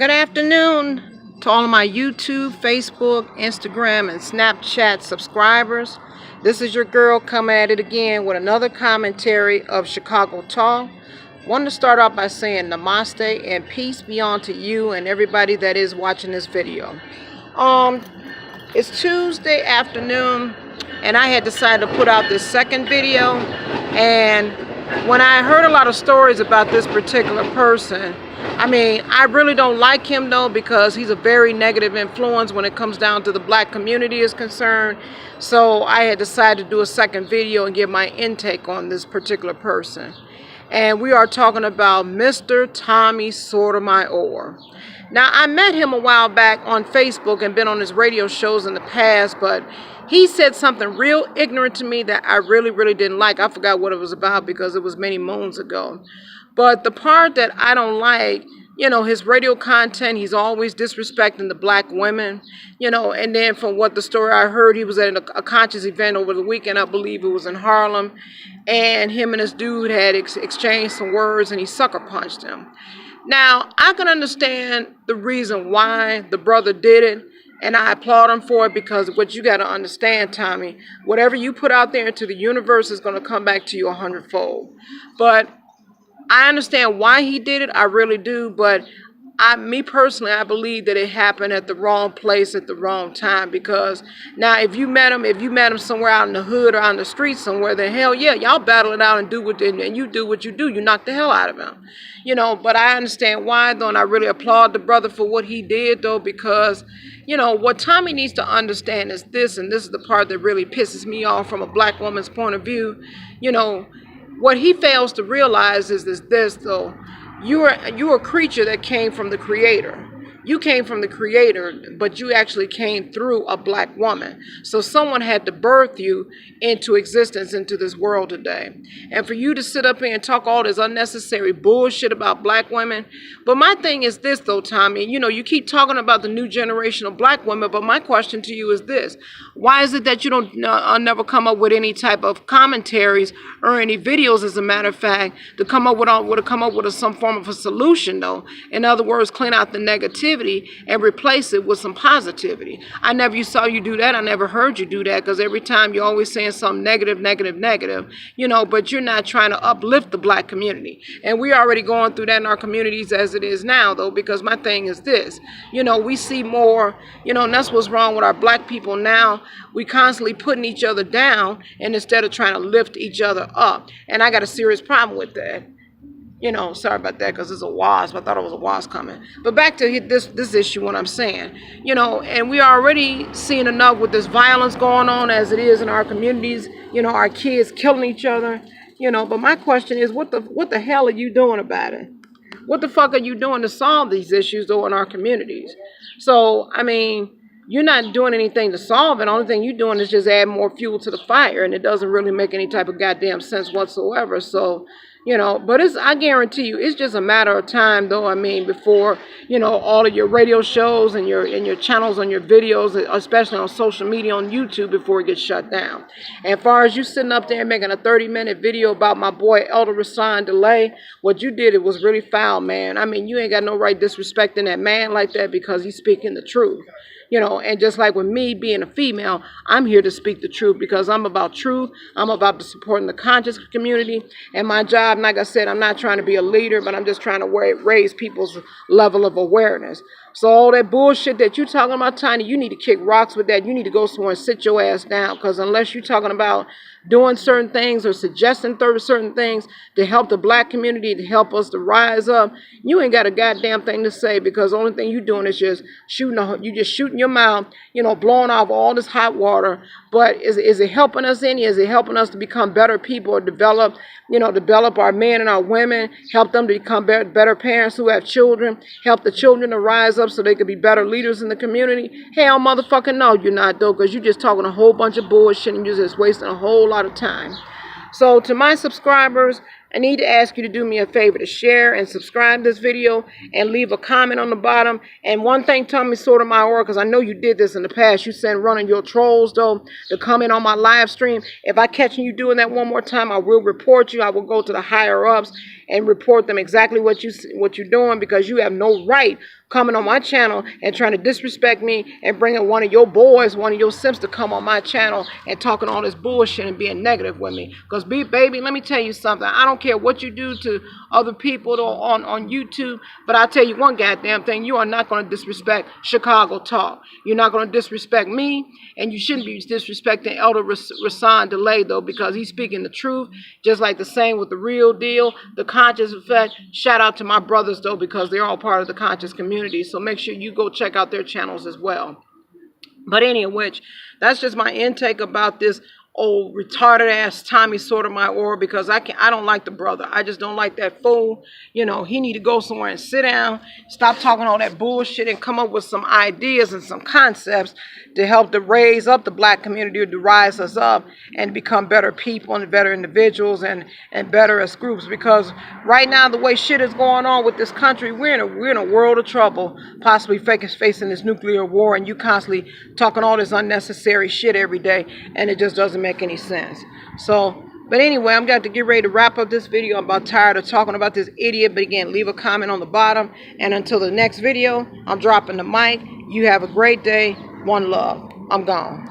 Good afternoon to all of my YouTube, Facebook, Instagram, and Snapchat subscribers. This is your girl coming at it again with another commentary of Chicago Talk. Wanted to start off by saying namaste and peace be unto you and everybody that is watching this video. It's Tuesday afternoon and I had decided to put out this second video, and when I heard a lot of stories about this particular person, I really don't like him though, because he's a very negative influence when it comes down to the black community is concerned. So I had decided to do a second video and give my intake on this particular person. And we are talking about Mr. Tommy Sotomayor. Now, I met him a while back on Facebook and been on his radio shows in the past, but he said something real ignorant to me that I really didn't like. I forgot what it was about because it was many moons ago. But the part that I don't like, his radio content, he's always disrespecting the black women, and then from what the story I heard, he was at a conscious event over the weekend, I believe it was in Harlem, and him and this dude had exchanged some words and he sucker punched him. Now, I can understand the reason why the brother did it, and I applaud him for it, because what you got to understand, Tommy, whatever you put out there into the universe is going to come back to you 100-fold. But I understand why he did it, I really do, but me personally, I believe that it happened at the wrong place at the wrong time. Because now, if you met him somewhere out in the hood or out in the street somewhere, then hell yeah, y'all battle it out and you do what you do. You knock the hell out of him, But I understand why though, and I really applaud the brother for what he did though, because what Tommy needs to understand is this, and this is the part that really pisses me off from a black woman's point of view. What he fails to realize is this though. You're a creature that came from the Creator. You came from the Creator, but you actually came through a black woman. So someone had to birth you into existence, into this world today. And for you to sit up here and talk all this unnecessary bullshit about black women. But my thing is this though, Tommy, you keep talking about the new generation of black women, but my question to you is this. Why is it that you don't never come up with any type of commentaries or any videos, as a matter of fact, to come up with some form of a solution though? In other words, clean out the negativity and replace it with some positivity. I never saw you do that. I never heard you do that, because every time you're always saying something negative, but you're not trying to uplift the black community. And we're already going through that in our communities as it is now though, because my thing is this, we see more, and that's what's wrong with our black people now. We constantly putting each other down, and instead of trying to lift each other up. And I got a serious problem with that. Sorry about that, because it's a wasp. I thought it was a wasp coming. But back to this issue, what I'm saying, and we are already seeing enough with this violence going on as it is in our communities, our kids killing each other, but my question is, what the hell are you doing about it? What the fuck are you doing to solve these issues, though, in our communities? So, you're not doing anything to solve it. The only thing you're doing is just add more fuel to the fire, and it doesn't really make any type of goddamn sense whatsoever. So, but I guarantee you, it's just a matter of time, though. Before, all of your radio shows and your channels on your videos, especially on social media, on YouTube, before it gets shut down. And as far as you sitting up there making a 30-minute video about my boy Elder Rasan Delay, what you did, it was really foul, man. You ain't got no right disrespecting that man like that, because he's speaking the truth. And just like with me being a female, I'm here to speak the truth, because I'm about truth. I'm about supporting the conscious community. And my job, like I said, I'm not trying to be a leader, but I'm just trying to raise people's level of awareness. So all that bullshit that you talking about, Tiny, you need to kick rocks with that. You need to go somewhere and sit your ass down, because unless you're talking about doing certain things or suggesting certain things to help the black community, to help us to rise up, you ain't got a goddamn thing to say, because the only thing you're doing is just shooting your mouth, blowing off all this hot water. But is it helping us any? Is it helping us to become better people, or develop our men and our women, help them to become better parents who have children, help the children to rise up so they could be better leaders in the community? Hell, motherfucking no, you're not, though, because you're just talking a whole bunch of bullshit and you're just wasting a whole lot of time. So to my subscribers, I need to ask you to do me a favor to share and subscribe this video and leave a comment on the bottom. And one thing, Tommy Sotomayor, because I know you did this in the past, you sent running your trolls, though, to comment on my live stream. If I catch you doing that one more time, I will report you. I will go to the higher ups and report them exactly what you're doing, because you have no right coming on my channel and trying to disrespect me and bringing one of your boys, one of your simps to come on my channel and talking all this bullshit and being negative with me. Because, baby, let me tell you something. I don't care what you do to other people on YouTube, but I'll tell you one goddamn thing. You are not going to disrespect Chicago Talk. You're not going to disrespect me, and you shouldn't be disrespecting Elder Rasan Delay, though, because he's speaking the truth, just like the same with The Real Deal, The Conscious Effect. Shout out to my brothers, though, because they're all part of the conscious community. So make sure you go check out their channels as well. But anyway, that's just my intake about this old retarded ass Tommy Sotomayor, because I don't like the brother. I just don't like that fool. You know, he need to go somewhere and sit down, stop talking all that bullshit, and come up with some ideas and some concepts to help to raise up the black community, to rise us up and become better people and better individuals and better as groups. Because right now, the way shit is going on with this country, we're in a world of trouble, possibly facing this nuclear war, and you constantly talking all this unnecessary shit every day, and it just doesn't make any sense. So, but anyway, I'm going to get ready to wrap up this video. I'm about tired of talking about this idiot. But again, leave a comment on the bottom. And until the next video, I'm dropping the mic. You have a great day. One love. I'm gone.